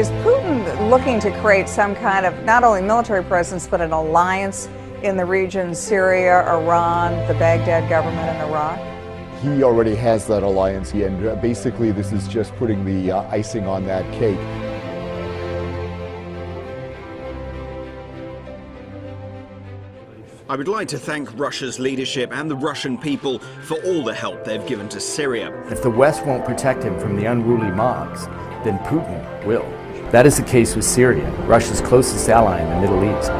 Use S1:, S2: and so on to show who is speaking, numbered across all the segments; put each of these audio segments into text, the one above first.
S1: Is Putin looking to create some kind of not only military presence, but an alliance in the region, Syria, Iran, the Baghdad government, and Iraq?
S2: He already has that alliance, and basically this is just putting the icing on that cake.
S3: I would like to thank Russia's leadership and the Russian people for all the help they've given to Syria.
S4: If the West won't protect him from the unruly mobs, then Putin will. That is the case with Syria, Russia's closest ally in the Middle East.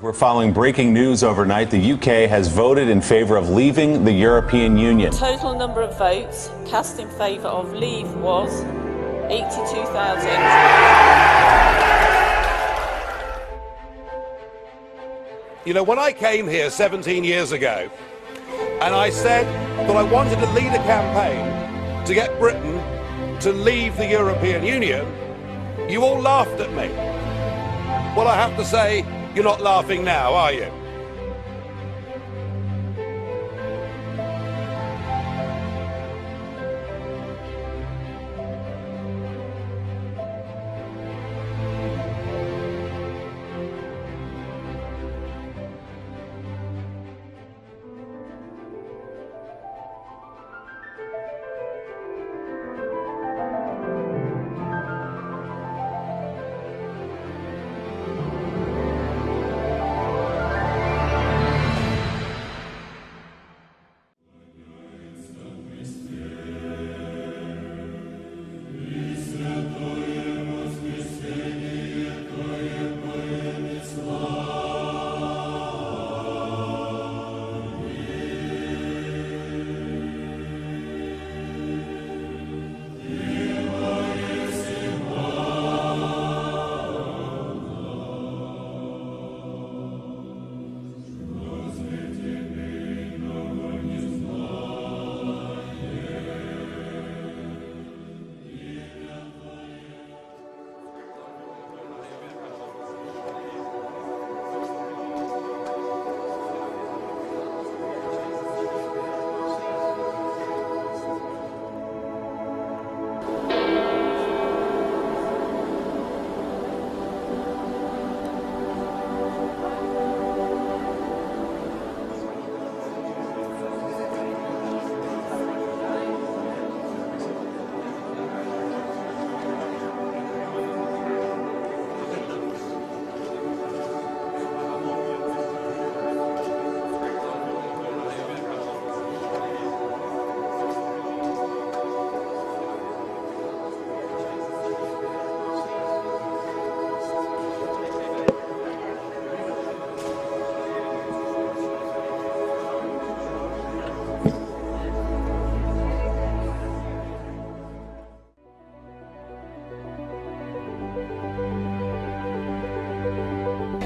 S5: We're following breaking news overnight. The UK has voted in favor of leaving the European Union.
S6: Total number of votes cast in favour of leave was 82,000.
S7: You know, when I came here 17 years ago, and I said that I wanted to lead a campaign to get Britain to leave the European Union, you all laughed at me. Well, I have to say, you're not laughing now, are you?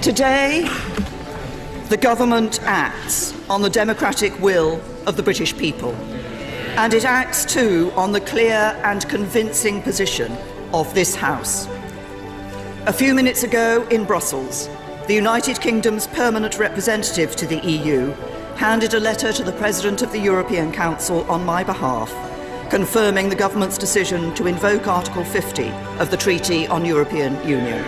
S8: Today, the government acts on the democratic will of the British people, and it acts too on the clear and convincing position of this House. A few minutes ago in Brussels, the United Kingdom's permanent representative to the EU handed a letter to the President of the European Council on my behalf, confirming the government's decision to invoke Article 50 of the Treaty on European Union.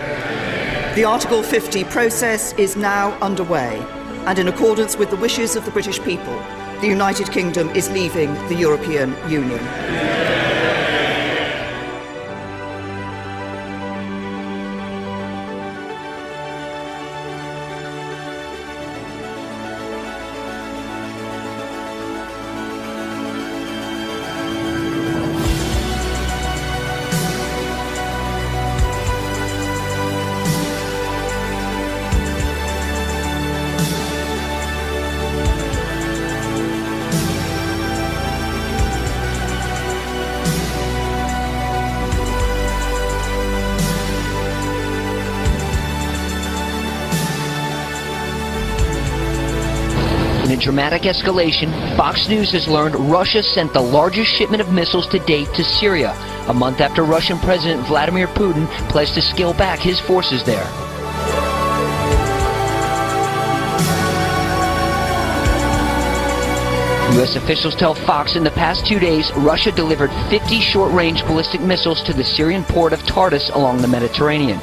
S8: The Article 50 process is now underway, and in accordance with the wishes of the British people, the United Kingdom is leaving the European Union.
S9: In a dramatic escalation, Fox News has learned Russia sent the largest shipment of missiles to date to Syria, a month after Russian President Vladimir Putin pledged to scale back his forces there. U.S. officials tell Fox in the past 2 days, Russia delivered 50 short-range ballistic missiles to the Syrian port of Tartus along the Mediterranean.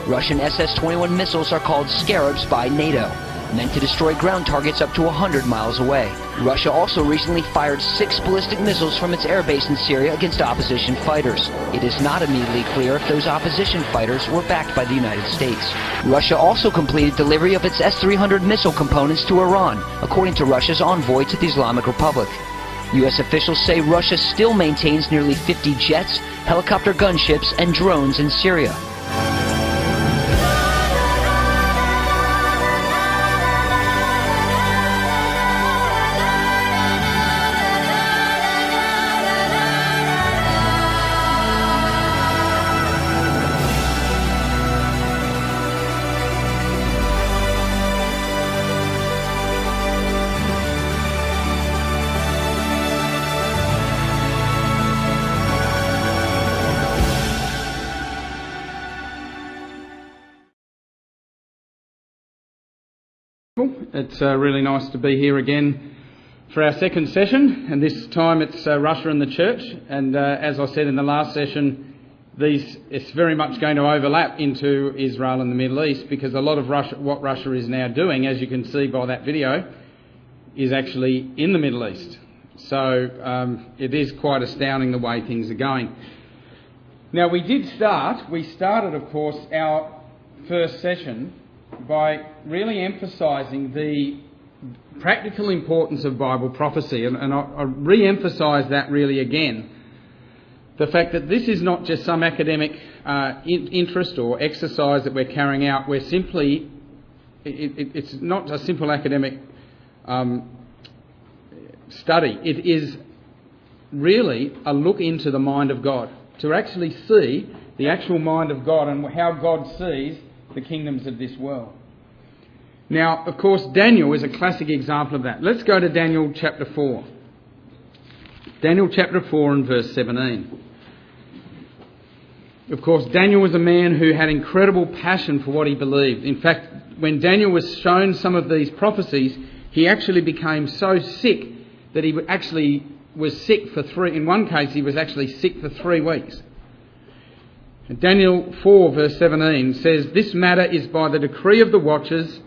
S9: Russian SS-21 missiles are called Scarabs by NATO, meant to destroy ground targets up to 100 miles away. Russia also recently fired 6 ballistic missiles from its airbase in Syria against opposition fighters. It is not immediately clear if those opposition fighters were backed by the United States. Russia also completed delivery of its S-300 missile components to Iran, according to Russia's envoy to the Islamic Republic. U.S. officials say Russia still maintains nearly 50 jets, helicopter gunships, and drones in Syria.
S10: It's really nice to be here again for our second session, and this time it's Russia and the Church. And as I said in the last session, it's very much going to overlap into Israel and the Middle East, because a lot of what Russia is now doing, as you can see by that video, is actually in the Middle East. So it is quite astounding the way things are going. Now we started of course our first session by really emphasising the practical importance of Bible prophecy, and I re-emphasise that really again. The fact that this is not just some academic interest or exercise that we're carrying out. We're simply, it's not a simple academic study. It is really a look into the mind of God, to actually see the actual mind of God and how God sees the kingdoms of this world. Now, of course, Daniel is a classic example of that. Let's go to Daniel chapter 4. Daniel chapter 4 and verse 17. Of course, Daniel was a man who had incredible passion for what he believed. In fact, when Daniel was shown some of these prophecies, he actually became so sick that he actually was sick for in one case he was actually sick for 3 weeks. Daniel 4 verse 17 says, "This matter is by the decree of the watchers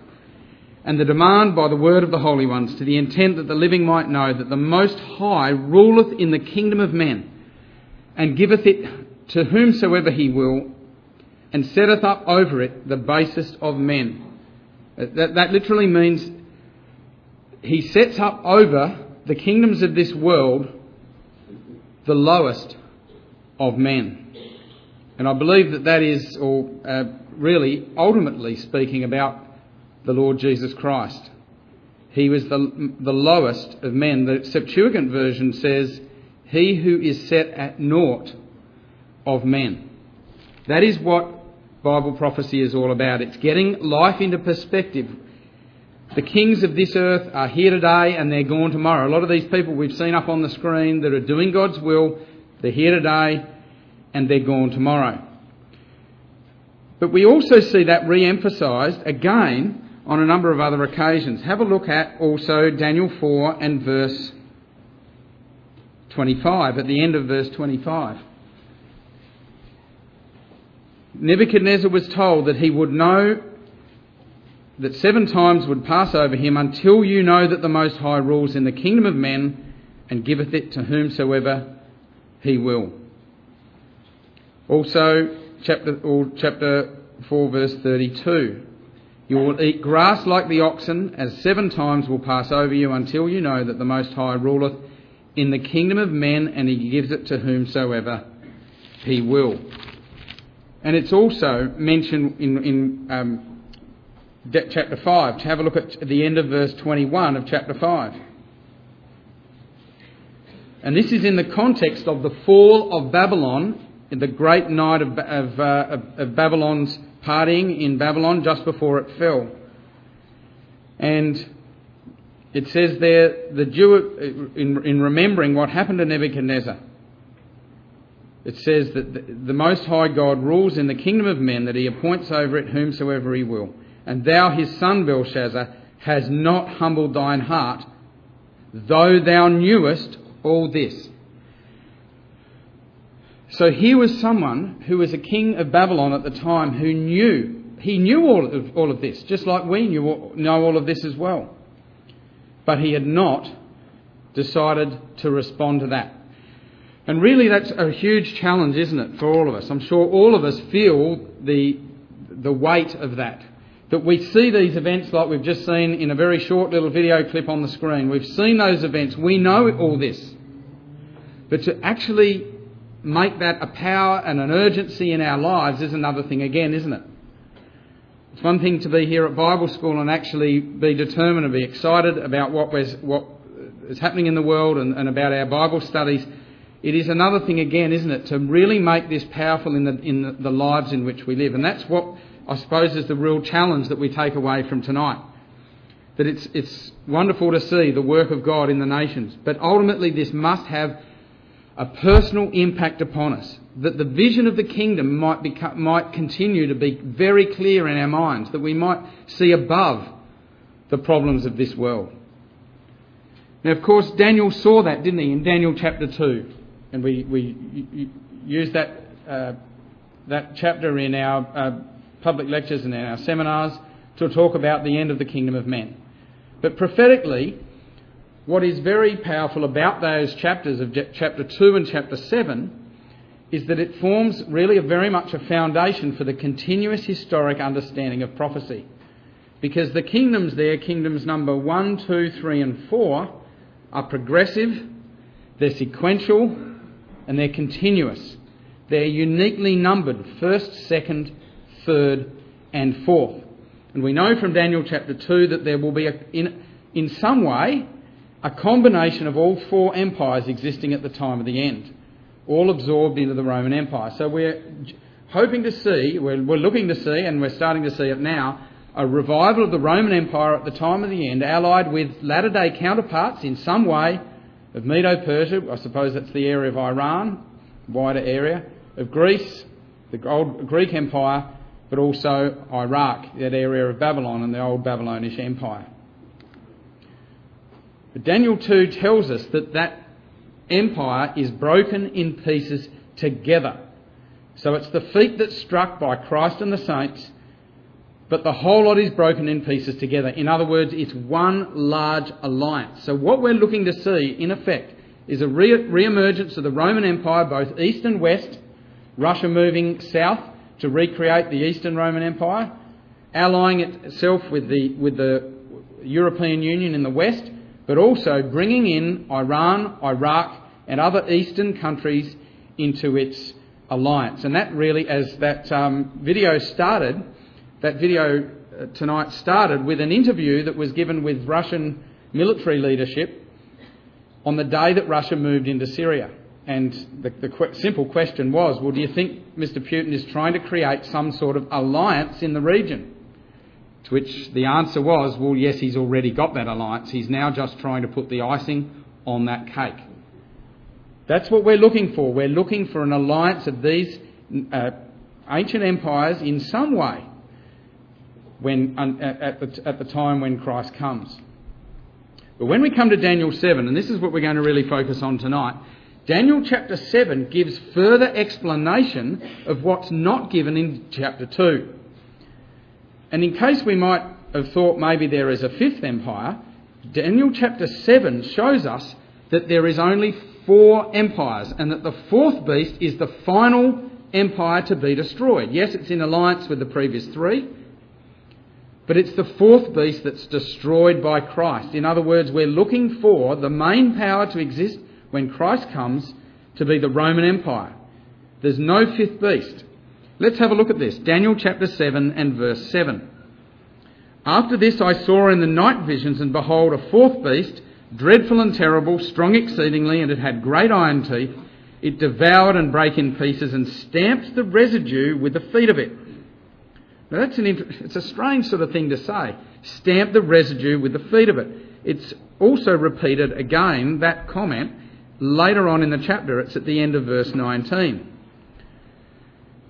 S10: and the demand by the word of the holy ones, to the intent that the living might know that the Most High ruleth in the kingdom of men, and giveth it to whomsoever he will, and setteth up over it the basest of men." That literally means he sets up over the kingdoms of this world the lowest of men. And I believe that is, really, ultimately speaking about the Lord Jesus Christ. He was the lowest of men. The Septuagint version says, "He who is set at naught of men." That is what Bible prophecy is all about. It's getting life into perspective. The kings of this earth are here today and they're gone tomorrow. A lot of these people we've seen up on the screen that are doing God's will, they're here today and they're gone tomorrow. But we also see that re-emphasised again on a number of other occasions. Have a look at also Daniel 4 and verse 25, at the end of verse 25. Nebuchadnezzar was told that he would know that 7 times would pass over him until you know that the Most High rules in the kingdom of men and giveth it to whomsoever he will. Also, chapter 4, verse 32. You will eat grass like the oxen, as 7 times will pass over you until you know that the Most High ruleth in the kingdom of men and he gives it to whomsoever he will. And it's also mentioned in chapter 5. Have a look at the end of verse 21 of chapter 5. And this is in the context of the fall of Babylon, in the great night of Babylon's partying in Babylon just before it fell. And it says there, the Jew, in remembering what happened to Nebuchadnezzar, it says that the Most High God rules in the kingdom of men, that he appoints over it whomsoever he will. And thou, his son Belshazzar, has not humbled thine heart, though thou knewest all this. So here was someone who was a king of Babylon at the time who knew all of this, just like we know all of this as well. But he had not decided to respond to that. And really that's a huge challenge, isn't it, for all of us? I'm sure all of us feel the weight of that. That we see these events like we've just seen in a very short little video clip on the screen. We've seen those events. We know all this. But to actually make that a power and an urgency in our lives is another thing again, isn't it? It's one thing to be here at Bible school and actually be determined and be excited about what is happening in the world and about our Bible studies. It is another thing again, isn't it, to really make this powerful in the lives in which we live. And that's what I suppose is the real challenge that we take away from tonight. That it's wonderful to see the work of God in the nations, but ultimately this must have a personal impact upon us. That the vision of the kingdom might continue to be very clear in our minds, that we might see above the problems of this world. Now, of course, Daniel saw that, didn't he, in Daniel chapter 2. And we used that chapter in our public lectures and in our seminars to talk about the end of the kingdom of men. But prophetically, what is very powerful about those chapters of chapter 2 and chapter 7 is that it forms really very much a foundation for the continuous historic understanding of prophecy. Because the kingdoms there, kingdoms number 1, 2, 3 and 4, are progressive, they're sequential, and they're continuous. They're uniquely numbered, 1st, 2nd, 3rd and 4th. And we know from Daniel chapter 2 that there will be, in some way, a combination of all 4 empires existing at the time of the end, all absorbed into the Roman Empire. So we're hoping to see, we're looking to see, and we're starting to see it now, a revival of the Roman Empire at the time of the end, allied with latter-day counterparts in some way of Medo-Persia, I suppose that's the area of Iran, wider area, of Greece, the old Greek Empire, but also Iraq, that area of Babylon and the old Babylonish Empire. But Daniel 2 tells us that empire is broken in pieces together. So it's the feet that's struck by Christ and the saints, but the whole lot is broken in pieces together. In other words, it's one large alliance. So what we're looking to see, in effect, is a re-emergence of the Roman Empire, both east and west, Russia moving south to recreate the Eastern Roman Empire, allying itself with the European Union in the west, but also bringing in Iran, Iraq and other eastern countries into its alliance. And that really, as that video started, that video tonight started with an interview that was given with Russian military leadership on the day that Russia moved into Syria. And the simple question was, well, do you think Mr. Putin is trying to create some sort of alliance in the region? To which the answer was, well, yes, he's already got that alliance. He's now just trying to put the icing on that cake. That's what we're looking for. We're looking for an alliance of these ancient empires in some way at the time when Christ comes. But when we come to Daniel 7, and this is what we're going to really focus on tonight, Daniel chapter 7 gives further explanation of what's not given in chapter 2. And in case we might have thought maybe there is a fifth empire, Daniel chapter 7 shows us that there is only 4 empires, and that the fourth beast is the final empire to be destroyed. Yes, it's in alliance with the previous 3, but it's the fourth beast that's destroyed by Christ. In other words, we're looking for the main power to exist when Christ comes to be the Roman Empire. There's no fifth beast. Let's have a look at this. Daniel chapter 7 and verse 7. After this I saw in the night visions, and behold, a fourth beast, dreadful and terrible, strong exceedingly, and it had great iron teeth. It devoured and brake in pieces, and stamped the residue with the feet of it. Now it's a strange sort of thing to say. Stamp the residue with the feet of it. It's also repeated again, that comment, later on in the chapter. It's at the end of verse 19.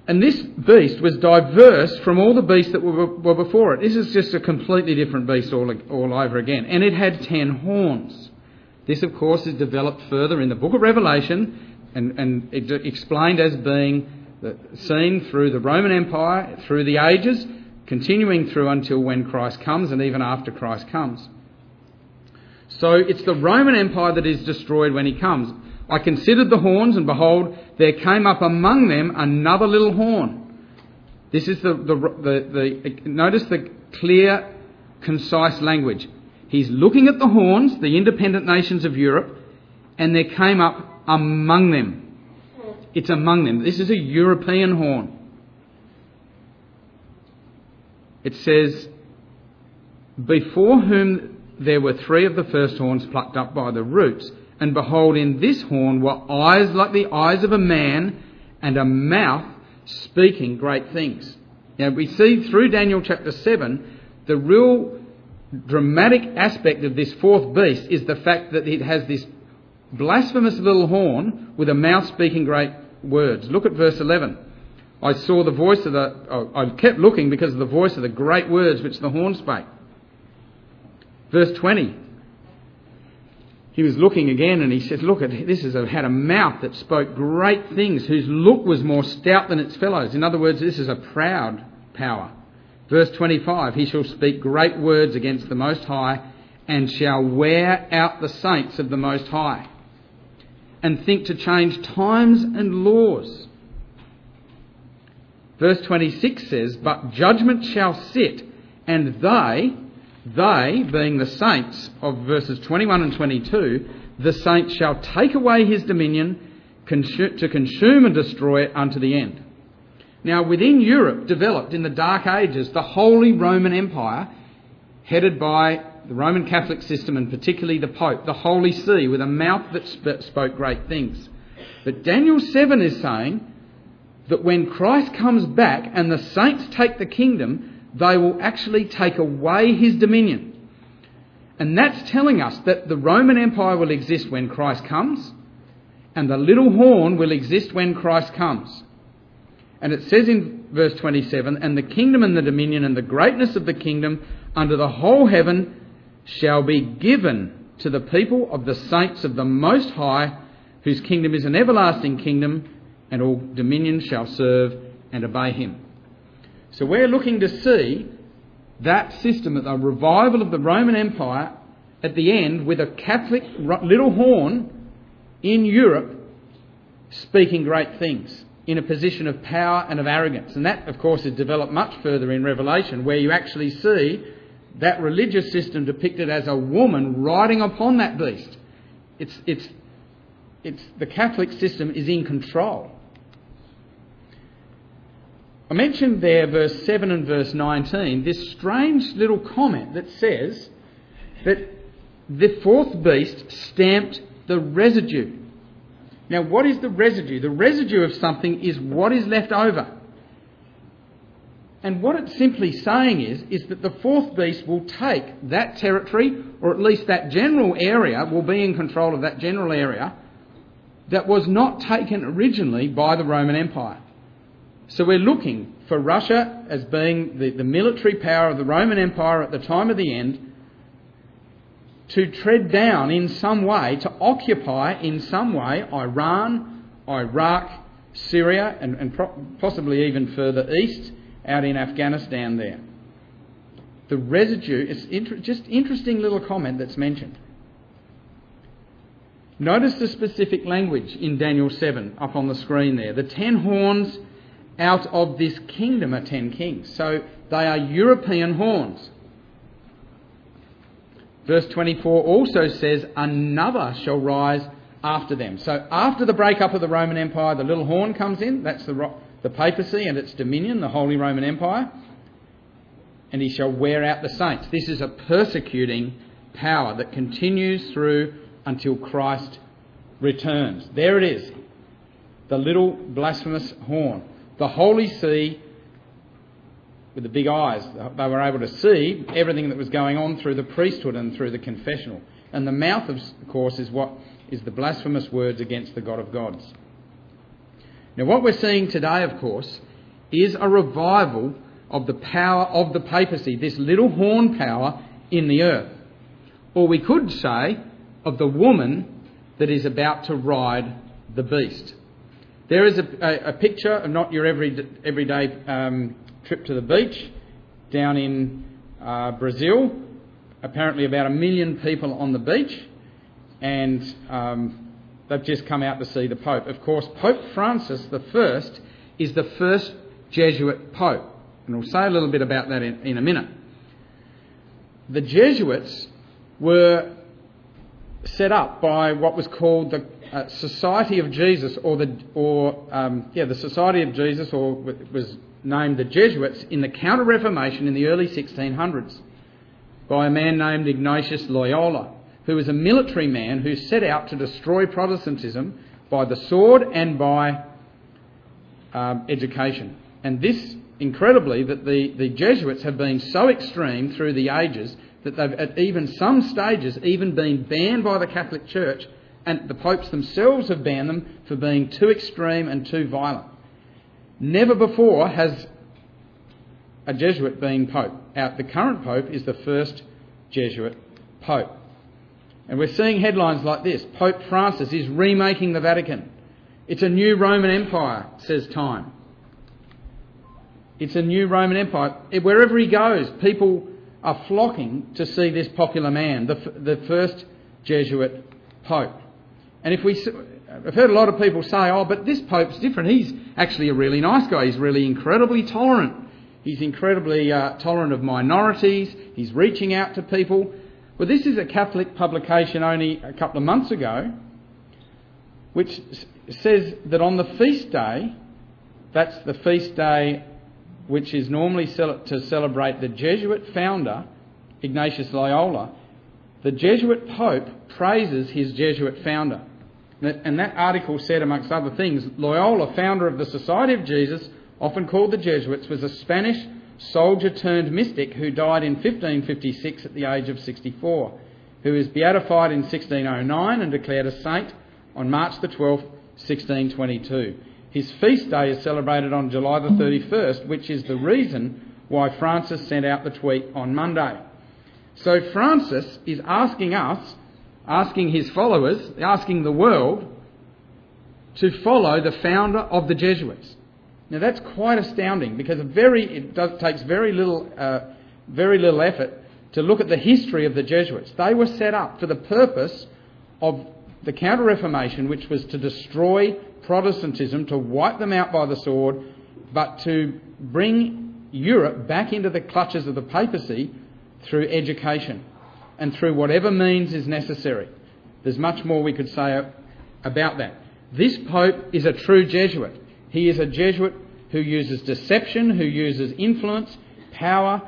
S10: And this beast was diverse from all the beasts that were before it. This is just a completely different beast all over again. And it had 10 horns. This, of course, is developed further in the book of Revelation, and it explained as being seen through the Roman Empire, through the ages, continuing through until when Christ comes, and even after Christ comes. So it's the Roman Empire that is destroyed when he comes. I considered the horns, and behold, there came up among them another little horn. This is notice the clear, concise language. He's looking at the horns, the independent nations of Europe, and there came up among them. It's among them. This is a European horn. It says, before whom there were 3 of the first horns plucked up by the roots. And behold, in this horn were eyes like the eyes of a man, and a mouth speaking great things. Now we see through Daniel chapter 7, the real dramatic aspect of this fourth beast is the fact that it has this blasphemous little horn with a mouth speaking great words. Look at verse 11. I saw the voice of I kept looking because of the voice of the great words which the horn spake. Verse 20. He was looking again, and he says, look, this had a mouth that spoke great things, whose look was more stout than its fellows. In other words, this is a proud power. Verse 25, he shall speak great words against the Most High, and shall wear out the saints of the Most High, and think to change times and laws. Verse 26 says, but judgment shall sit, and they being the saints of verses 21 and 22, the saints shall take away his dominion to consume and destroy it unto the end. Now within Europe developed in the Dark Ages the Holy Roman Empire, headed by the Roman Catholic system, and particularly the Pope, the Holy See, with a mouth that spoke great things. But Daniel 7 is saying that when Christ comes back and the saints take the kingdom, they will actually take away his dominion. And that's telling us that the Roman Empire will exist when Christ comes, and the little horn will exist when Christ comes. And it says in verse 27, and the kingdom and the dominion and the greatness of the kingdom under the whole heaven shall be given to the people of the saints of the Most High, whose kingdom is an everlasting kingdom, and all dominions shall serve and obey him. So we're looking to see that system, at the revival of the Roman Empire at the end, with a Catholic little horn in Europe speaking great things in a position of power and of arrogance. And that, of course, is developed much further in Revelation, where you actually see that religious system depicted as a woman riding upon that beast. It's the Catholic system is in control. I mentioned there verse 7 and verse 19, this strange little comment that says that the fourth beast stamped the residue. Now, what is the residue? The residue of something is what is left over. And what it's simply saying is that the fourth beast will take that territory, or at least that general area, will be in control of that general area that was not taken originally by the Roman Empire. So we're looking for Russia as being the military power of the Roman Empire at the time of the end, to tread down in some way, to occupy in some way Iran, Iraq, Syria, and possibly even further east, out in Afghanistan there. The residue, it's just interesting little comment that's mentioned. Notice the specific language in Daniel 7 up on the screen there. The 10 horns out of this kingdom are 10 kings. So they are European horns. Verse 24 also says, another shall rise after them. So after the breakup of the Roman Empire, the little horn comes in. That's the papacy and its dominion, the Holy Roman Empire. And he shall wear out the saints. This is a persecuting power that continues through until Christ returns. There it is, the little blasphemous horn. The Holy See, with the big eyes, they were able to see everything that was going on through the priesthood and through the confessional. And the mouth, of course, is what is the blasphemous words against the God of gods. Now, what we're seeing today, of course, is a revival of the power of the papacy, this little horn power in the earth. Or we could say, of the woman that is about to ride the beast. There is a picture of not your everyday trip to the beach down in Brazil. Apparently about 1 million people on the beach, and they've just come out to see the Pope. Of course, Pope Francis I is the first Jesuit Pope, and we'll say a little bit about that in a minute. The Jesuits were set up by what was called the Society of Jesus, the Society of Jesus, or was named the Jesuits in the Counter-Reformation in the early 1600s by a man named Ignatius Loyola, who was a military man who set out to destroy Protestantism by the sword and by education. And this, incredibly, that the Jesuits have been so extreme through the ages that they've at even some stages even been banned by the Catholic Church, and the popes themselves have banned them for being too extreme and too violent. Never before has a Jesuit been pope. The current pope is the first Jesuit pope. And we're seeing headlines like this: Pope Francis is remaking the Vatican. It's a new Roman Empire, says Time. It's a new Roman Empire. Wherever he goes, people are flocking to see this popular man, the first Jesuit Pope. And I've heard a lot of people say, oh, but this Pope's different. He's actually a really nice guy. He's really incredibly tolerant. He's incredibly tolerant of minorities. He's reaching out to people. Well, this is a Catholic publication only a couple of months ago, which says that on the feast day, that's the feast day which is normally to celebrate the Jesuit founder, Ignatius Loyola, the Jesuit Pope praises his Jesuit founder. And that article said, amongst other things, Loyola, founder of the Society of Jesus, often called the Jesuits, was a Spanish soldier turned mystic who died in 1556 at the age of 64, who was beatified in 1609 and declared a saint on March the 12th, 1622. His feast day is celebrated on July the 31st, which is the reason why Francis sent out the tweet on Monday. So Francis is asking us, asking his followers, asking the world to follow the founder of the Jesuits. Now that's quite astounding, because it takes very little effort to look at the history of the Jesuits. They were set up for the purpose of the Counter-Reformation, which was to destroy Protestantism, to wipe them out by the sword, but to bring Europe back into the clutches of the papacy through education and through whatever means is necessary. There's much more we could say about that. This Pope is a true Jesuit. He is a Jesuit who uses deception, who uses influence, power,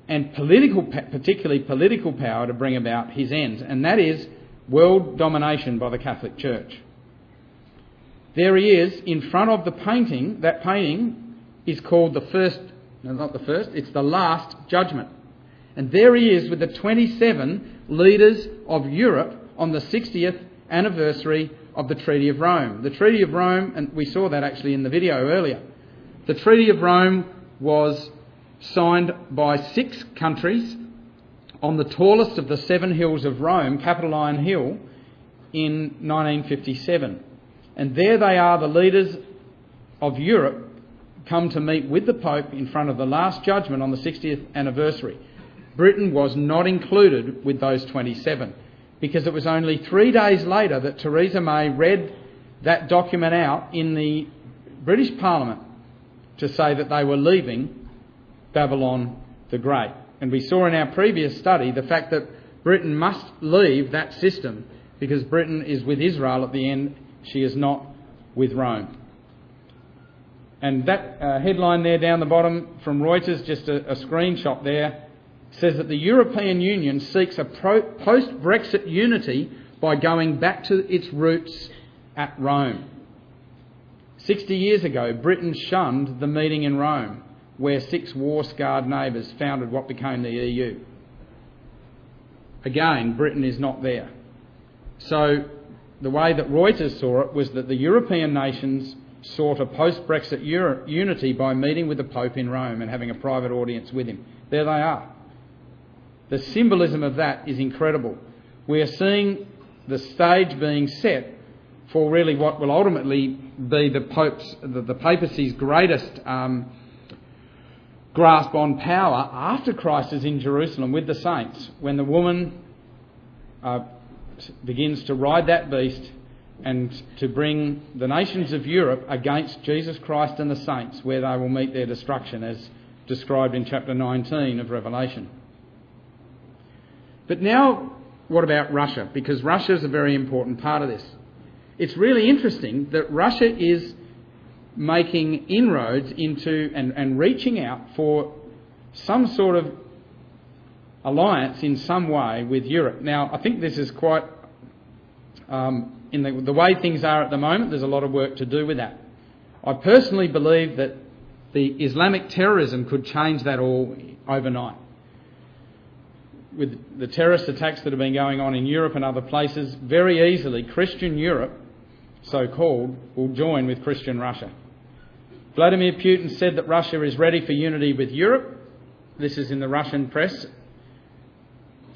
S10: and particularly political power to bring about his ends, and that is world domination by the Catholic Church. There he is in front of the painting. That painting is called it's the Last Judgment. And there he is with the 27 leaders of Europe on the 60th anniversary of the Treaty of Rome. The Treaty of Rome, and we saw that actually in the video earlier. The Treaty of Rome was signed by 6 countries on the tallest of the 7 hills of Rome, Capitol Iron Hill, in 1957. And there they are, the leaders of Europe, come to meet with the Pope in front of the Last Judgment on the 60th anniversary. Britain was not included with those 27, because it was only 3 days later that Theresa May read that document out in the British Parliament to say that they were leaving Babylon the Great. And we saw in our previous study the fact that Britain must leave that system because Britain is with Israel at the end, she is not with Rome. And that headline there down the bottom from Reuters, just a screenshot there, says that the European Union seeks a post-Brexit unity by going back to its roots at Rome. 60 years ago, Britain shunned the meeting in Rome, where 6 war-scarred neighbours founded what became the EU. Again, Britain is not there. So the way that Reuters saw it was that the European nations sought a post-Brexit unity by meeting with the Pope in Rome and having a private audience with him. There they are. The symbolism of that is incredible. We are seeing the stage being set for really what will ultimately be the papacy's greatest grasp on power after Christ is in Jerusalem with the saints, when the woman begins to ride that beast and to bring the nations of Europe against Jesus Christ and the saints, where they will meet their destruction, as described in chapter 19 of Revelation. But now, what about Russia? Because Russia is a very important part of this. It's really interesting that Russia is making inroads into and reaching out for some sort of alliance in some way with Europe. Now, I think this is quite, in the way things are at the moment, there's a lot of work to do with that. I personally believe that the Islamic terrorism could change that all overnight. With the terrorist attacks that have been going on in Europe and other places, very easily Christian Europe, so-called, will join with Christian Russia. Vladimir Putin said that Russia is ready for unity with Europe. This is in the Russian press.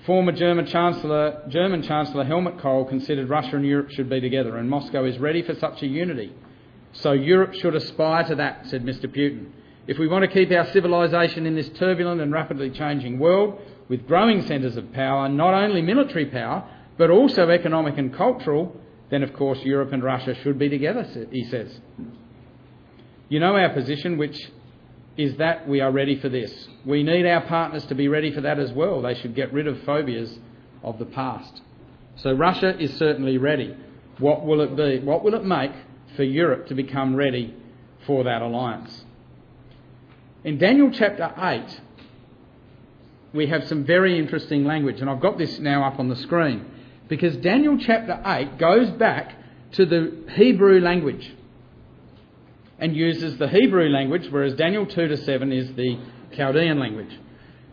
S10: Former German Chancellor Helmut Kohl considered Russia and Europe should be together, and Moscow is ready for such a unity. So Europe should aspire to that, said Mr. Putin. If we want to keep our civilisation in this turbulent and rapidly changing world, with growing centres of power, not only military power, but also economic and cultural, then of course Europe and Russia should be together, he says. You know our position, which is that we are ready for this. We need our partners to be ready for that as well. They should get rid of phobias of the past. So Russia is certainly ready. What will it be? What will it make for Europe to become ready for that alliance? In Daniel chapter 8, we have some very interesting language, and I've got this now up on the screen, because Daniel chapter 8 goes back to the Hebrew language and uses the Hebrew language, whereas Daniel 2 to 7 is the Chaldean language.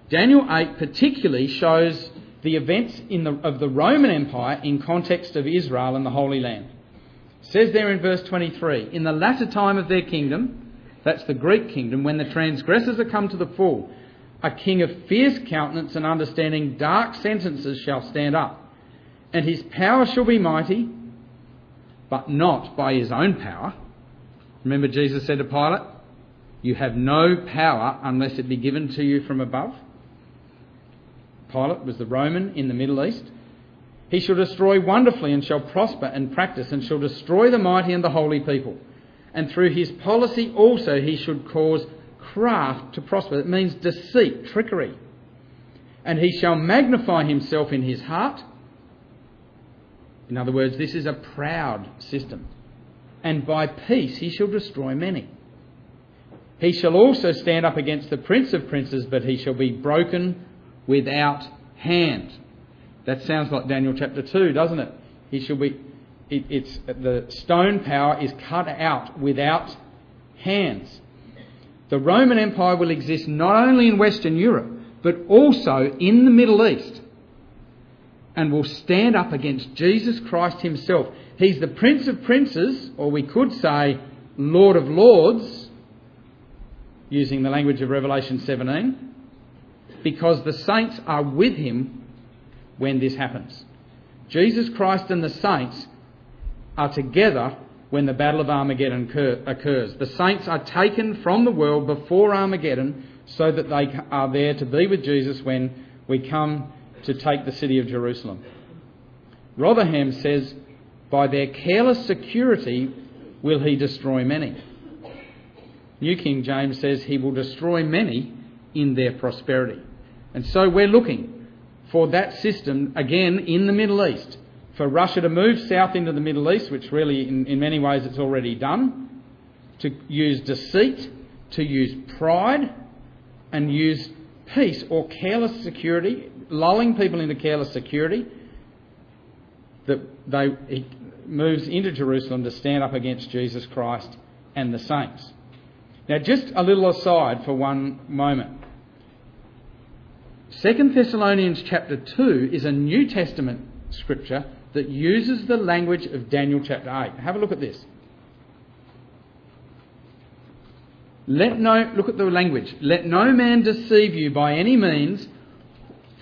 S10: Daniel 8 particularly shows the events of the Roman Empire in context of Israel and the Holy Land. It says there in verse 23, in the latter time of their kingdom, that's the Greek kingdom, when the transgressors are come to the full, a king of fierce countenance and understanding dark sentences shall stand up, and his power shall be mighty, but not by his own power. Remember Jesus said to Pilate, you have no power unless it be given to you from above. Pilate was the Roman in the Middle East. He shall destroy wonderfully and shall prosper and practice and shall destroy the mighty and the holy people. And through his policy also he should cause craft to prosper. It means deceit, trickery. And he shall magnify himself in his heart. In other words, this is a proud system. And by peace he shall destroy many. He shall also stand up against the prince of princes, but he shall be broken without hand. That sounds like Daniel chapter 2, doesn't it? He shall be. It's the stone power is cut out without hands. The Roman Empire will exist not only in Western Europe, but also in the Middle East, and will stand up against Jesus Christ himself. He's the Prince of Princes, or we could say Lord of Lords, using the language of Revelation 17. because the saints are with him when this happens. Jesus Christ and the saints are together when the Battle of Armageddon occurs. The saints are taken from the world before Armageddon so that they are there to be with Jesus when we come to take the city of Jerusalem. Rotherham says, by their careless security will he destroy many. New King James says he will destroy many in their prosperity. And so we're looking for that system again in the Middle East, for Russia to move south into the Middle East, which really in many ways it's already done, to use deceit, to use pride, and use peace or careless security, lulling people into careless security, that he moves into Jerusalem to stand up against Jesus Christ and the saints. Now, just a little aside for one moment. 2 Thessalonians chapter 2 is a New Testament scripture that uses the language of Daniel chapter 8. Have a look at this. Look at the language. Let no man deceive you by any means,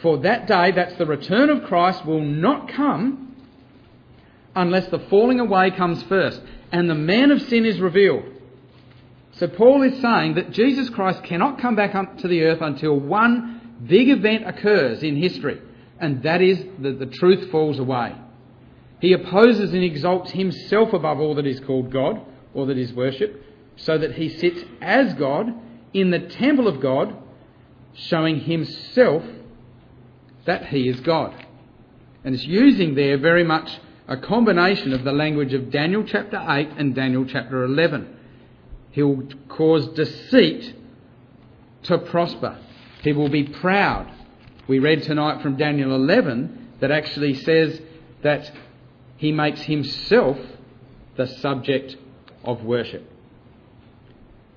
S10: for that day, that's the return of Christ, will not come unless the falling away comes first and the man of sin is revealed. So Paul is saying that Jesus Christ cannot come back up to the earth until one big event occurs in history, and that is that the truth falls away. He opposes and exalts himself above all that is called God or that is worshipped, so that he sits as God in the temple of God, showing himself that he is God. And it's using there very much a combination of the language of Daniel chapter 8 and Daniel chapter 11. He'll cause deceit to prosper. He will be proud. We read tonight from Daniel 11 that actually says that he makes himself the subject of worship.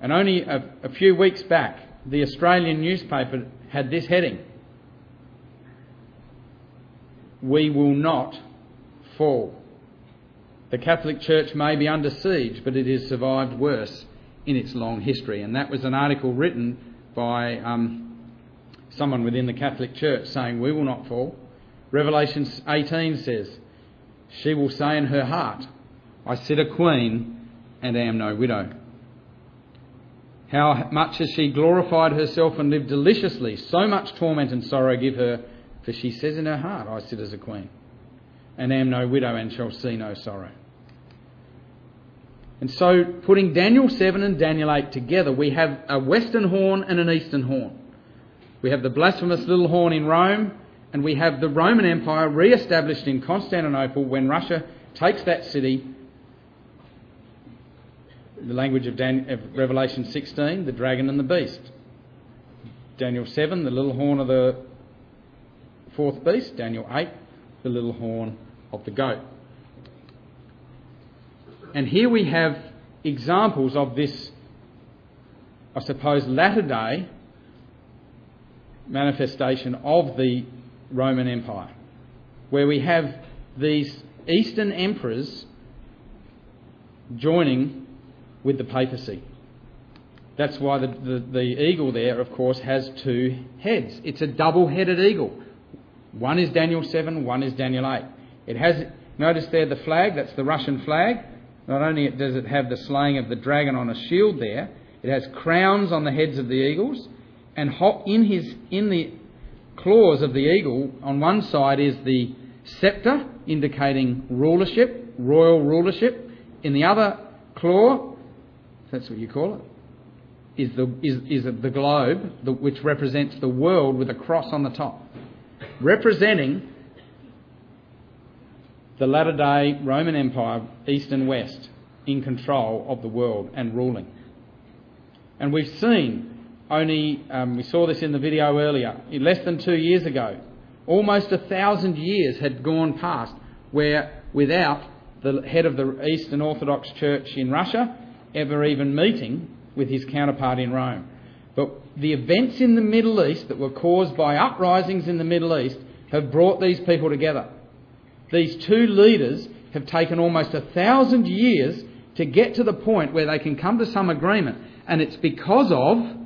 S10: And only a few weeks back, the Australian newspaper had this heading: "We will not fall." The Catholic Church may be under siege, but it has survived worse in its long history. And that was an article written by someone within the Catholic Church saying, we will not fall. Revelation 18 says, she will say in her heart, I sit a queen and am no widow. How much has she glorified herself and lived deliciously? So much torment and sorrow give her, for she says in her heart, I sit as a queen and am no widow and shall see no sorrow. And so, putting Daniel 7 and Daniel 8 together, we have a western horn and an eastern horn. We have the blasphemous little horn in Rome, and we have the Roman Empire re-established in Constantinople when Russia takes that city. The language of Revelation 16, the dragon and the beast. Daniel 7, the little horn of the fourth beast. Daniel 8, the little horn of the goat. And here we have examples of this, I suppose, latter-day manifestation of the Roman Empire, where we have these Eastern emperors joining with the papacy. That's why the eagle there, of course, has two heads. It's a double-headed eagle. One is Daniel 7, one is Daniel 8. It has, notice there the flag, that's the Russian flag. Not only does it have the slaying of the dragon on a shield there, it has crowns on the heads of the eagles, and in the claws of the eagle, on one side is the sceptre, indicating rulership, royal rulership. In the other claw, if that's what you call it, is the globe, which represents the world with a cross on the top, representing the latter-day Roman Empire, East and West, in control of the world and ruling. And we've seen, we saw this in the video earlier, less than 2 years ago, almost 1,000 years had gone past where without the head of the Eastern Orthodox Church in Russia ever even meeting with his counterpart in Rome. But the events in the Middle East that were caused by uprisings in the Middle East have brought these people together. These two leaders have taken almost 1,000 years to get to the point where they can come to some agreement. And it's because of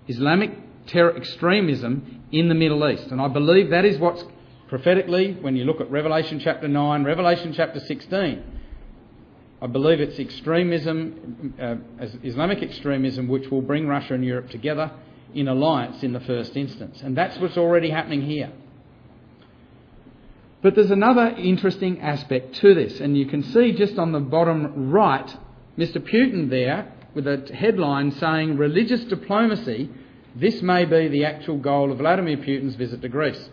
S10: Islamic extremism in the Middle East. And I believe that is what's prophetically, when you look at Revelation chapter 9, Revelation chapter 16, I believe it's extremism, Islamic extremism, which will bring Russia and Europe together in alliance in the first instance. And that's what's already happening here. But there's another interesting aspect to this, and you can see just on the bottom right, Mr. Putin there with a headline saying, "Religious diplomacy, this may be the actual goal of Vladimir Putin's visit to Greece."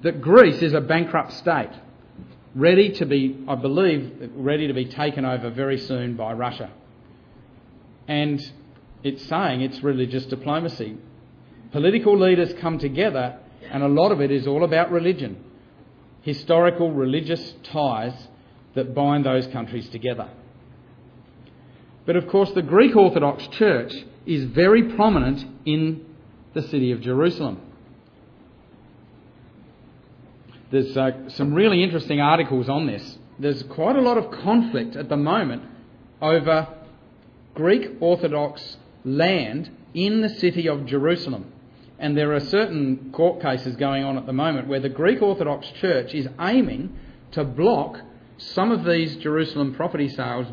S10: That Greece is a bankrupt state, ready to be taken over very soon by Russia. And it's saying it's religious diplomacy. Political leaders come together, and a lot of it is all about religion, historical religious ties that bind those countries together. But of course the Greek Orthodox Church is very prominent in the city of Jerusalem. There's some really interesting articles on this. There's quite a lot of conflict at the moment over Greek Orthodox land in the city of Jerusalem. And there are certain court cases going on at the moment where the Greek Orthodox Church is aiming to block some of these Jerusalem property sales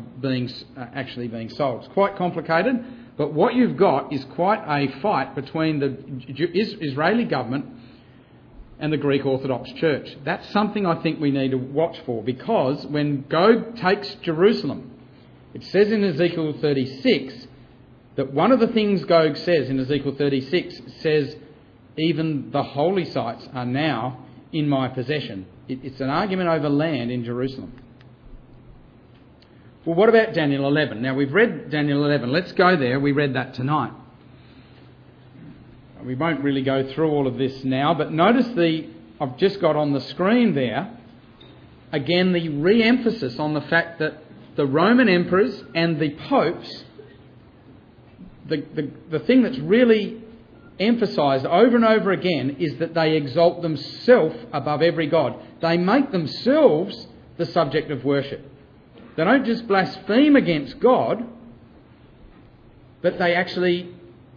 S10: actually being sold. It's quite complicated, but what you've got is quite a fight between the Israeli government and the Greek Orthodox Church. That's something I think we need to watch for, because when Gog takes Jerusalem, it says in Ezekiel 36 that one of the things Gog says in Ezekiel 36 says, "Even the holy sites are now in my possession." It's an argument over land in Jerusalem. Well, what about Daniel 11? Now, we've read Daniel 11. Let's go there. We read that tonight. We won't really go through all of this now, but notice I've just got on the screen there, again, the re-emphasis on the fact that the Roman emperors and the popes, the thing that's really emphasised over and over again is that they exalt themselves above every god. They make themselves the subject of worship. They don't just blaspheme against God, but they actually,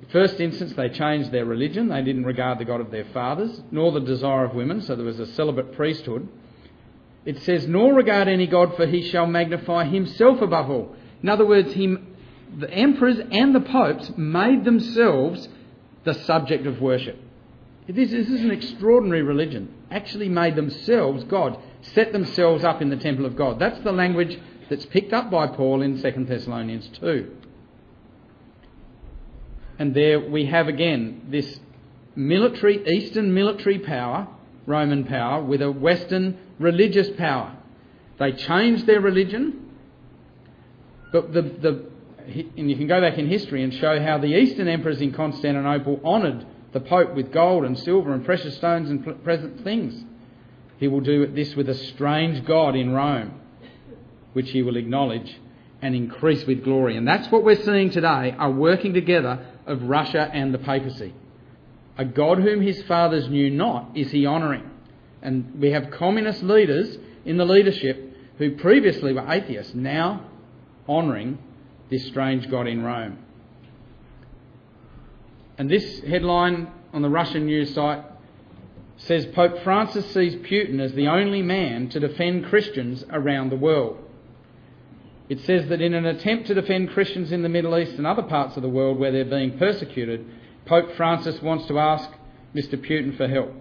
S10: first instance, they changed their religion. They didn't regard the God of their fathers, nor the desire of women, so there was a celibate priesthood. It says, "Nor regard any god, for he shall magnify himself above all." In other words, the emperors and the popes made themselves the subject of worship. This is an extraordinary religion. Actually made themselves God, set themselves up in the temple of God. That's the language that's picked up by Paul in 2 Thessalonians 2. And there we have again this Eastern military power, Roman power, with a Western religious power. They changed their religion, but and you can go back in history and show how the Eastern emperors in Constantinople honoured the Pope with gold and silver and precious stones and present things. He will do this with a strange god in Rome, which he will acknowledge and increase with glory. And that's what we're seeing today, a working together of Russia and the papacy. A God whom his fathers knew not is he honouring. And we have communist leaders in the leadership who previously were atheists, now honouring this strange God in Rome. And this headline on the Russian news site says, "Pope Francis sees Putin as the only man to defend Christians around the world." It says that in an attempt to defend Christians in the Middle East and other parts of the world where they're being persecuted, Pope Francis wants to ask Mr. Putin for help.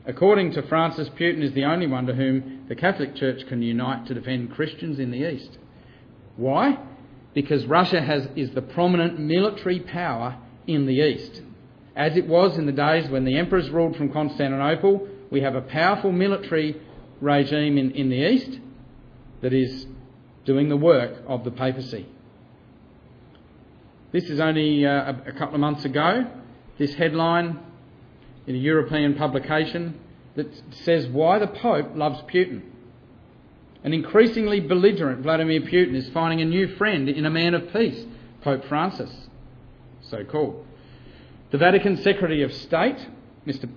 S10: According to Francis, Putin is the only one to whom the Catholic Church can unite to defend Christians in the East. Why? Because Russia is the prominent military power in the East. As it was in the days when the emperors ruled from Constantinople, we have a powerful military regime in the East that is doing the work of the papacy. This is only a couple of months ago, this headline in a European publication that says why the Pope loves Putin. An increasingly belligerent Vladimir Putin is finding a new friend in a man of peace, Pope Francis, so called. The Vatican Secretary of State, Mr.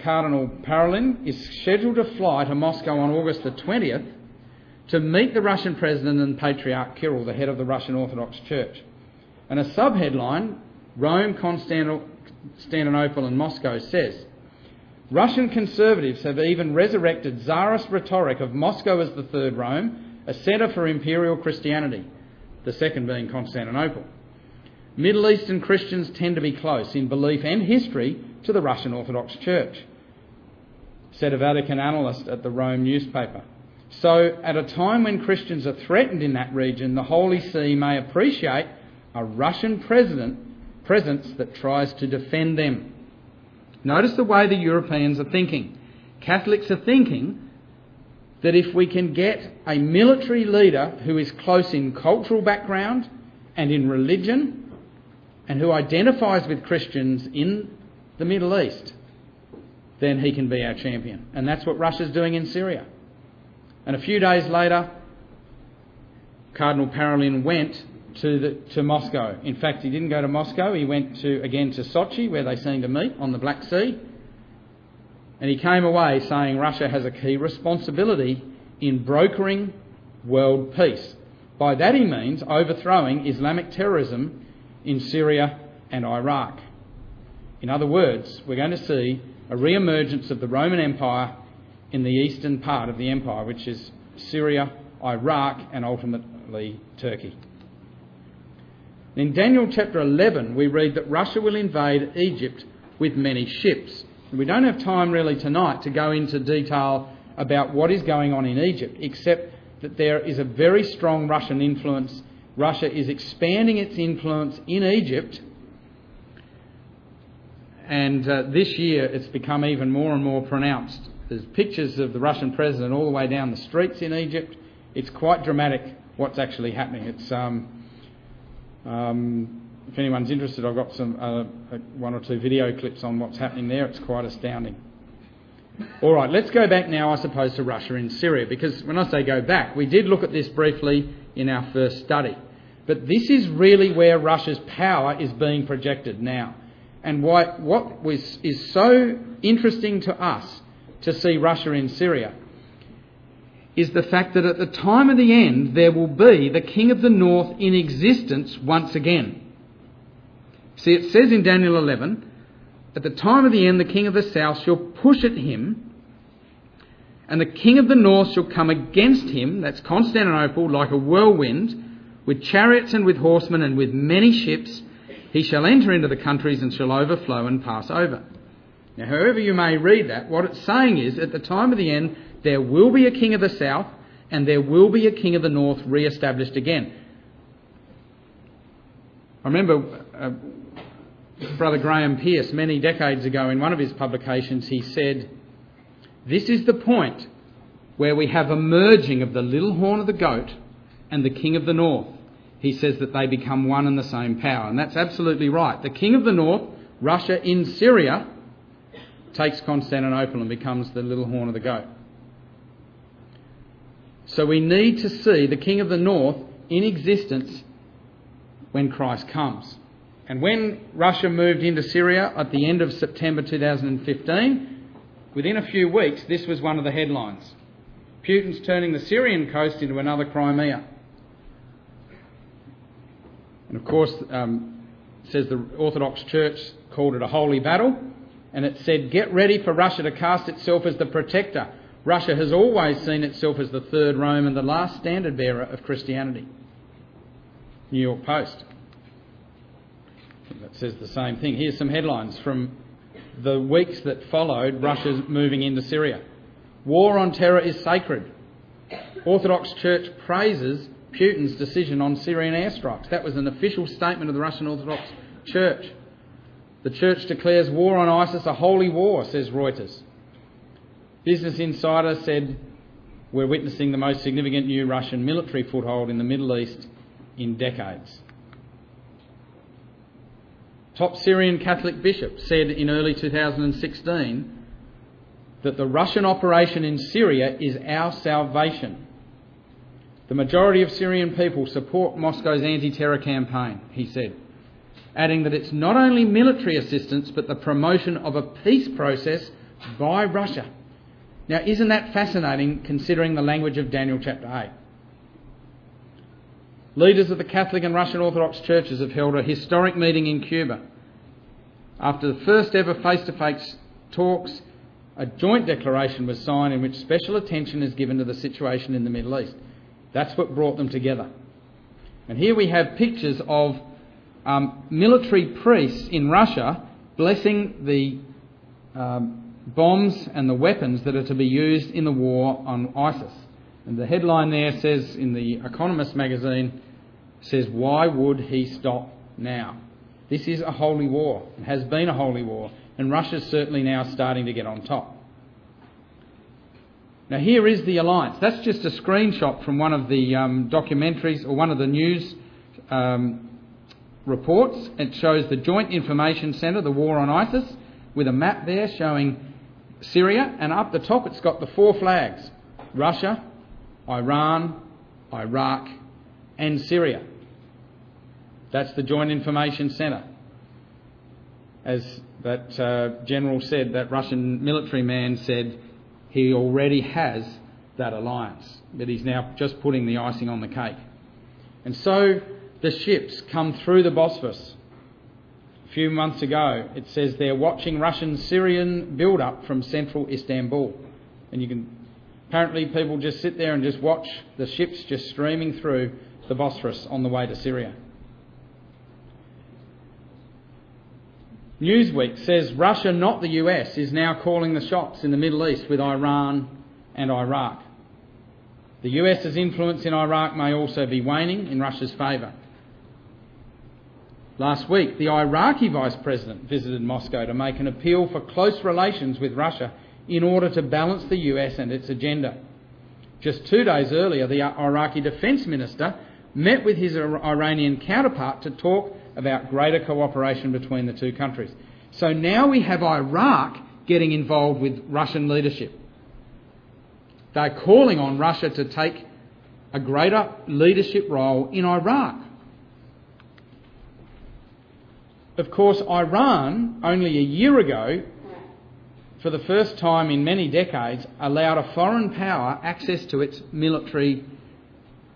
S10: Cardinal Parolin, is scheduled to fly to Moscow on August the 20th to meet the Russian President and Patriarch Kirill, the head of the Russian Orthodox Church. And a sub-headline, Rome, Constantinople and Moscow says, Russian conservatives have even resurrected Tsarist rhetoric of Moscow as the Third Rome, a centre for imperial Christianity, the second being Constantinople. Middle Eastern Christians tend to be close in belief and history to the Russian Orthodox Church, said a Vatican analyst at the Rome newspaper. So, at a time when Christians are threatened in that region, the Holy See may appreciate a Russian presence that tries to defend them. Notice the way the Europeans are thinking. Catholics are thinking that if we can get a military leader who is close in cultural background and in religion and who identifies with Christians in the Middle East, then he can be our champion. And that's what Russia's doing in Syria. And a few days later, Cardinal Parolin went to Moscow. In fact, he didn't go to Moscow. He went again to Sochi, where they seem to meet on the Black Sea. And he came away saying Russia has a key responsibility in brokering world peace. By that he means overthrowing Islamic terrorism in Syria and Iraq. In other words, we're going to see a re-emergence of the Roman Empire in the eastern part of the empire, which is Syria, Iraq, and ultimately Turkey. In Daniel chapter 11, we read that Russia will invade Egypt with many ships. We don't have time really tonight to go into detail about what is going on in Egypt, except that there is a very strong Russian influence. Russia is expanding its influence in Egypt, and this year it's become even more and more pronounced. There's pictures of the Russian president all the way down the streets in Egypt. It's quite dramatic what's actually happening. It's if anyone's interested, I've got some one or two video clips on what's happening there. It's quite astounding. All right, let's go back now, I suppose, to Russia in Syria, because when I say go back, we did look at this briefly in our first study. But this is really where Russia's power is being projected now. And what is so interesting to us to see Russia in Syria is the fact that at the time of the end there will be the king of the north in existence once again. See, it says in Daniel 11, at the time of the end the king of the south shall push at him, and the king of the north shall come against him, that's Constantinople, like a whirlwind, with chariots and with horsemen and with many ships. He shall enter into the countries and shall overflow and pass over. Now, however you may read that, what it's saying is, at the time of the end, there will be a king of the south and there will be a king of the north re-established again. I remember Brother Graham Pearce, many decades ago, in one of his publications, he said, this is the point where we have a merging of the little horn of the goat and the king of the north. He says that they become one and the same power. And that's absolutely right. The king of the north, Russia in Syria, takes Constantinople and becomes the little horn of the goat. So we need to see the king of the north in existence when Christ comes. And when Russia moved into Syria at the end of September 2015, within a few weeks, this was one of the headlines. Putin's turning the Syrian coast into another Crimea. And of course, it says the Orthodox Church called it a holy battle, and it said, get ready for Russia to cast itself as the protector. Russia has always seen itself as the third Rome and the last standard bearer of Christianity. New York Post. That says the same thing. Here's some headlines from the weeks that followed Russia's moving into Syria. War on terror is sacred. Orthodox Church praises Putin's decision on Syrian airstrikes. That was an official statement of the Russian Orthodox Church. The Church declares war on ISIS a holy war, says Reuters. Business Insider said, we're witnessing the most significant new Russian military foothold in the Middle East in decades. Top Syrian Catholic bishop said in early 2016 that the Russian operation in Syria is our salvation. The majority of Syrian people support Moscow's anti-terror campaign, he said, adding that it's not only military assistance but the promotion of a peace process by Russia. Now, isn't that fascinating considering the language of Daniel chapter 8? Leaders of the Catholic and Russian Orthodox churches have held a historic meeting in Cuba After the first ever face-to-face talks, a joint declaration was signed in which special attention is given to the situation in the Middle East. That's what brought them together. And here we have pictures of military priests in Russia blessing the bombs and the weapons that are to be used in the war on ISIS. And the headline there says, in the Economist magazine, says, "Why would he stop now?" This is a holy war. It has been a holy war, and Russia's certainly now starting to get on top. Now here is the alliance. That's just a screenshot from one of the documentaries, or one of the news reports. It shows the Joint Information Centre, the war on ISIS, with a map there showing Syria, and up the top it's got the 4 flags: Russia, Iran, Iraq and Syria. That's the Joint Information Centre. As that general said, that Russian military man said, he already has that alliance, but he's now just putting the icing on the cake. And so the ships come through the Bosphorus. A few months ago, it says they're watching Russian-Syrian build-up from central Istanbul. And you can, apparently people just sit there and just watch the ships just streaming through the Bosphorus on the way to Syria. Newsweek says Russia, not the US, is now calling the shots in the Middle East with Iran and Iraq. The US's influence in Iraq may also be waning in Russia's favour. Last week, the Iraqi Vice President visited Moscow to make an appeal for close relations with Russia in order to balance the US and its agenda. Just 2 days earlier, the Iraqi Defence Minister met with his Iranian counterpart to talk about greater cooperation between the two countries. So now we have Iraq getting involved with Russian leadership. They're calling on Russia to take a greater leadership role in Iraq. Of course, Iran, only a year ago, for the first time in many decades, allowed a foreign power access to its military,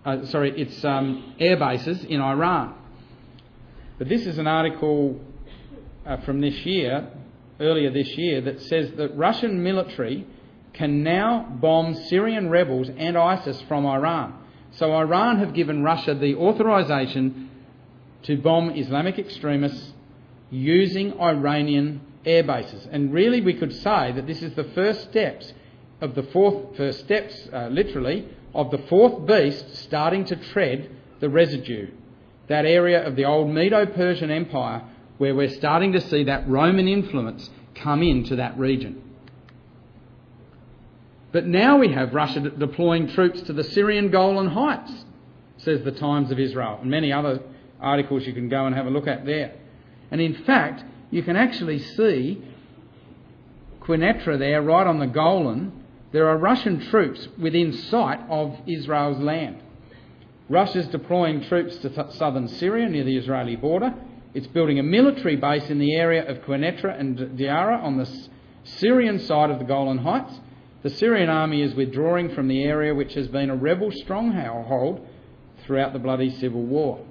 S10: air bases in Iran. But this is an article from this year, earlier this year, that says that Russian military can now bomb Syrian rebels and ISIS from Iran. So Iran have given Russia the authorisation to bomb Islamic extremists using Iranian air bases. And really we could say that this is the first steps of the fourth beast starting to tread the residue. That area of the old Medo-Persian Empire where we're starting to see that Roman influence come into that region. But now we have Russia deploying troops to the Syrian Golan Heights, says the Times of Israel, and many other articles you can go and have a look at there. And in fact, you can actually see Quneitra there, right on the Golan. There are Russian troops within sight of Israel's land. Russia's deploying troops to southern Syria near the Israeli border. It's building a military base in the area of Quneitra and Diara on the Syrian side of the Golan Heights. The Syrian army is withdrawing from the area which has been a rebel stronghold throughout the bloody civil war.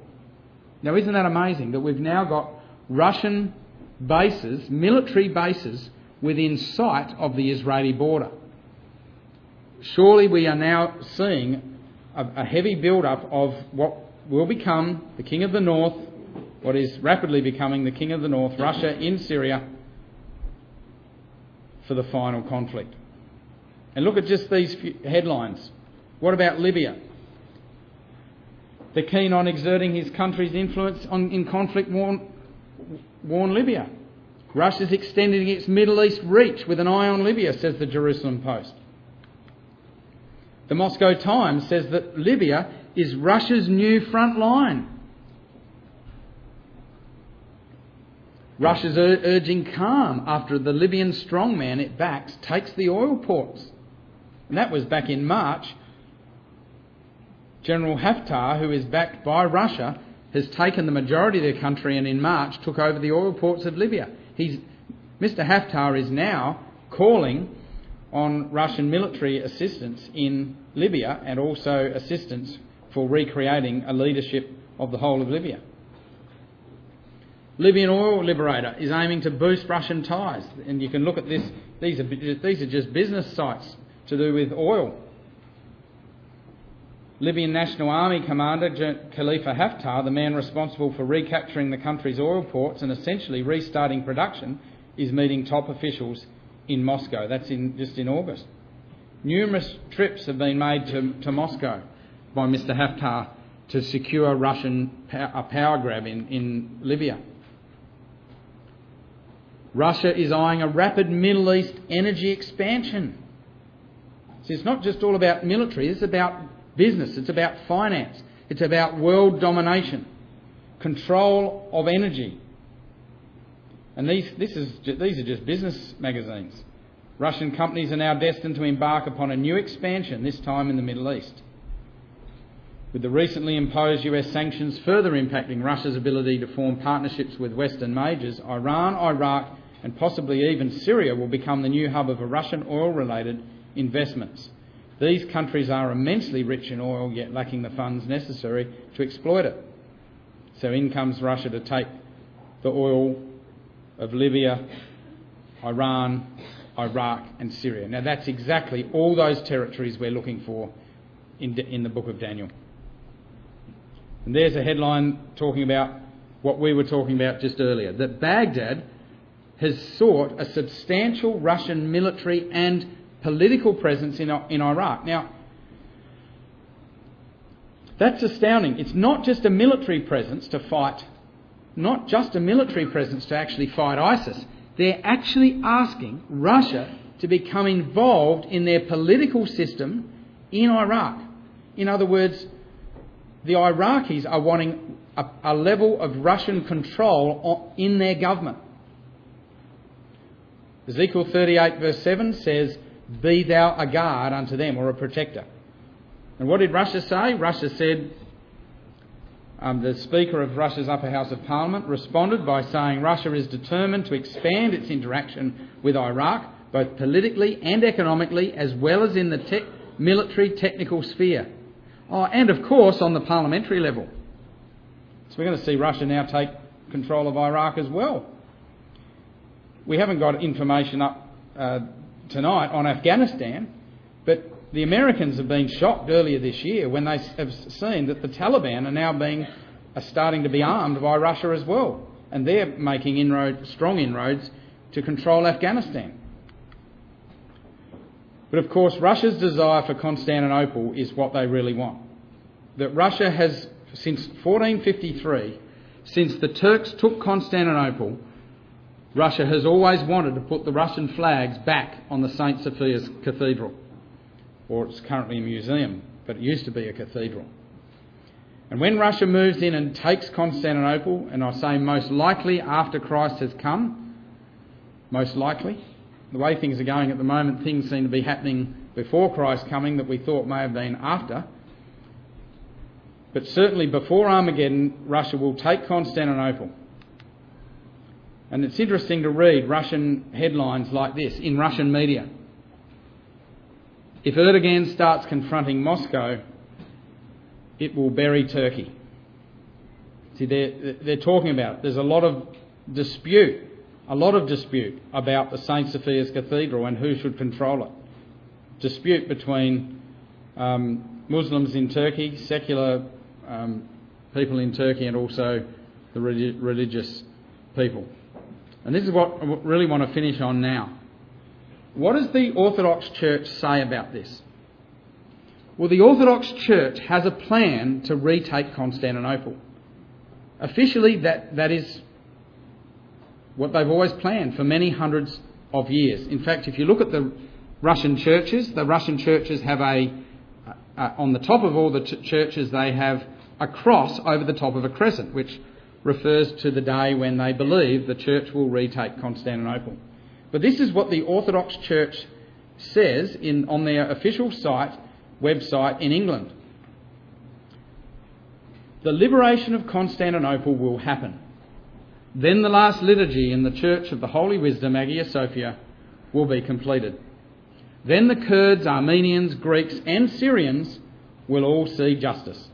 S10: Now, isn't that amazing that we've now got Russian bases, military bases, within sight of the Israeli border? Surely we are now seeing a heavy build-up of what will become the King of the North, what is rapidly becoming the King of the North, Russia in Syria, for the final conflict. And look at just these headlines. What about Libya? They're keen on exerting his country's influence in conflict-worn Libya. Russia's extending its Middle East reach with an eye on Libya, says the Jerusalem Post. The Moscow Times says that Libya is Russia's new front line. Russia's urging calm after the Libyan strongman it backs takes the oil ports. And that was back in March. General Haftar, who is backed by Russia, has taken the majority of the country and in March took over the oil ports of Libya. Mr. Haftar is now calling on Russian military assistance in Libya and also assistance for recreating a leadership of the whole of Libya. Libyan oil liberator is aiming to boost Russian ties. And you can look at this. These are just business sites to do with oil. Libyan National Army commander Khalifa Haftar, the man responsible for recapturing the country's oil ports and essentially restarting production, is meeting top officials in Moscow. That's just in August. Numerous trips have been made to Moscow by Mr Haftar to secure Russian power grab in Libya. Russia is eyeing a rapid Middle East energy expansion. So it's not just all about military, it's about business, it's about finance, it's about world domination, control of energy. And these are just business magazines. Russian companies are now destined to embark upon a new expansion, this time in the Middle East. With the recently imposed US sanctions further impacting Russia's ability to form partnerships with Western majors, Iran, Iraq and possibly even Syria will become the new hub of Russian oil-related investments. These countries are immensely rich in oil, yet lacking the funds necessary to exploit it. So in comes Russia to take the oil of Libya, Iran, Iraq and Syria. Now that's exactly all those territories we're looking for in the book of Daniel. And there's a headline talking about what we were talking about just earlier, that Baghdad has sought a substantial Russian military and political presence in Iraq. Now, that's astounding. It's not just a military presence to fight, not just a military presence to actually fight ISIS. They're actually asking Russia to become involved in their political system in Iraq. In other words, the Iraqis are wanting a level of Russian control in their government. Ezekiel 38 verse 7 says, "Be thou a guard unto them," or a protector. And what did Russia say? Russia said, the Speaker of Russia's Upper House of Parliament responded by saying Russia is determined to expand its interaction with Iraq, both politically and economically, as well as in the military technical sphere. Oh, and of course on the parliamentary level. So we're going to see Russia now take control of Iraq as well. We haven't got information up tonight on Afghanistan, but the Americans have been shocked earlier this year when they have seen that the Taliban are starting to be armed by Russia as well, and they're making strong inroads to control Afghanistan. But of course, Russia's desire for Constantinople is what they really want. That Russia has, since 1453, since the Turks took Constantinople, Russia has always wanted to put the Russian flags back on the St. Sophia's Cathedral. Or it's currently a museum, but it used to be a cathedral. And when Russia moves in and takes Constantinople, and I say most likely after Christ has come, most likely, the way things are going at the moment, things seem to be happening before Christ's coming that we thought may have been after. But certainly before Armageddon, Russia will take Constantinople. And it's interesting to read Russian headlines like this in Russian media. If Erdogan starts confronting Moscow, it will bury Turkey. See, they're talking about it. There's a lot of dispute about the St. Sophia's Cathedral and who should control it. Dispute between Muslims in Turkey, secular people in Turkey, and also the religious people. And this is what I really want to finish on now. What does the Orthodox Church say about this? Well, the Orthodox Church has a plan to retake Constantinople. Officially, that is what they've always planned for many hundreds of years. In fact, if you look at the Russian churches have on the top of all the churches, they have a cross over the top of a crescent, which refers to the day when they believe the church will retake Constantinople. But this is what the Orthodox Church says on their official website in England. The liberation of Constantinople will happen. Then the last liturgy in the Church of the Holy Wisdom, Hagia Sophia, will be completed. Then the Kurds, Armenians, Greeks and Syrians will all see justice.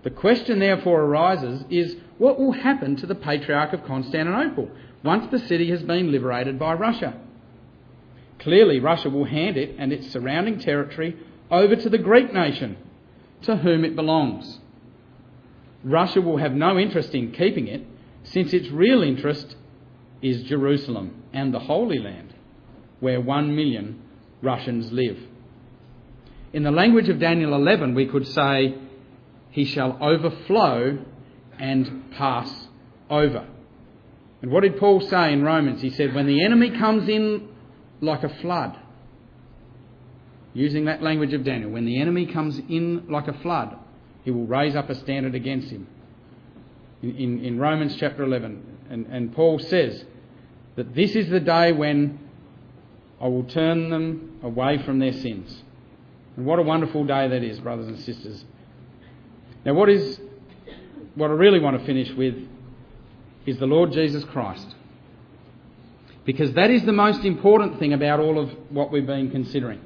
S10: The question therefore arises is, what will happen to the Patriarch of Constantinople once the city has been liberated by Russia? Clearly, Russia will hand it and its surrounding territory over to the Greek nation, to whom it belongs. Russia will have no interest in keeping it, since its real interest is Jerusalem and the Holy Land, where 1 million Russians live. In the language of Daniel 11, we could say, he shall overflow and pass over. And what did Paul say in Romans? He said, when the enemy comes in like a flood, using that language of Daniel, when the enemy comes in like a flood, he will raise up a standard against him. In Romans chapter 11, and Paul says that this is the day when I will turn them away from their sins. And what a wonderful day that is, brothers and sisters. Now what I really want to finish with is the Lord Jesus Christ. Because that is the most important thing about all of what we've been considering.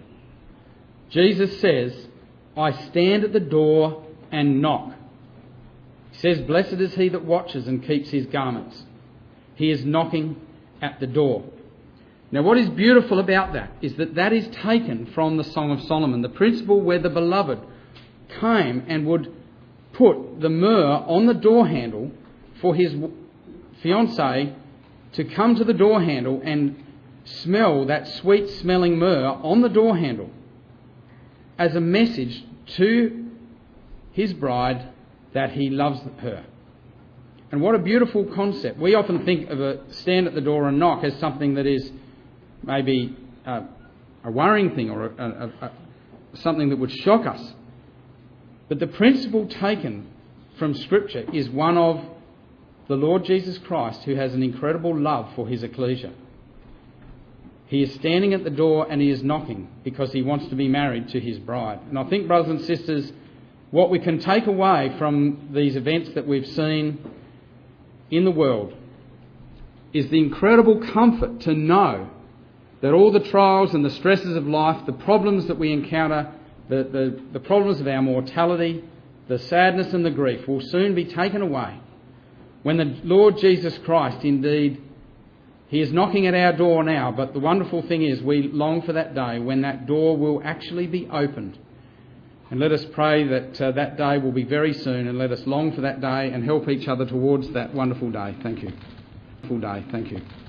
S10: Jesus says, I stand at the door and knock. He says, blessed is he that watches and keeps his garments. He is knocking at the door. Now what is beautiful about that is that that is taken from the Song of Solomon, the principle where the beloved came and would put the myrrh on the door handle for his fiancée to come to the door handle and smell that sweet smelling myrrh on the door handle as a message to his bride that he loves her. And what a beautiful concept. We often think of a stand at the door and knock as something that is maybe a worrying thing or something that would shock us. But the principle taken from Scripture is one of the Lord Jesus Christ, who has an incredible love for his ecclesia. He is standing at the door and he is knocking because he wants to be married to his bride. And I think, brothers and sisters, what we can take away from these events that we've seen in the world is the incredible comfort to know that all the trials and the stresses of life, the problems that we encounter, the problems of our mortality, the sadness and the grief will soon be taken away when the Lord Jesus Christ, indeed, he is knocking at our door now, but the wonderful thing is we long for that day when that door will actually be opened. And let us pray that that day will be very soon, and let us long for that day and help each other towards that wonderful day. Thank you. Wonderful day. Thank you.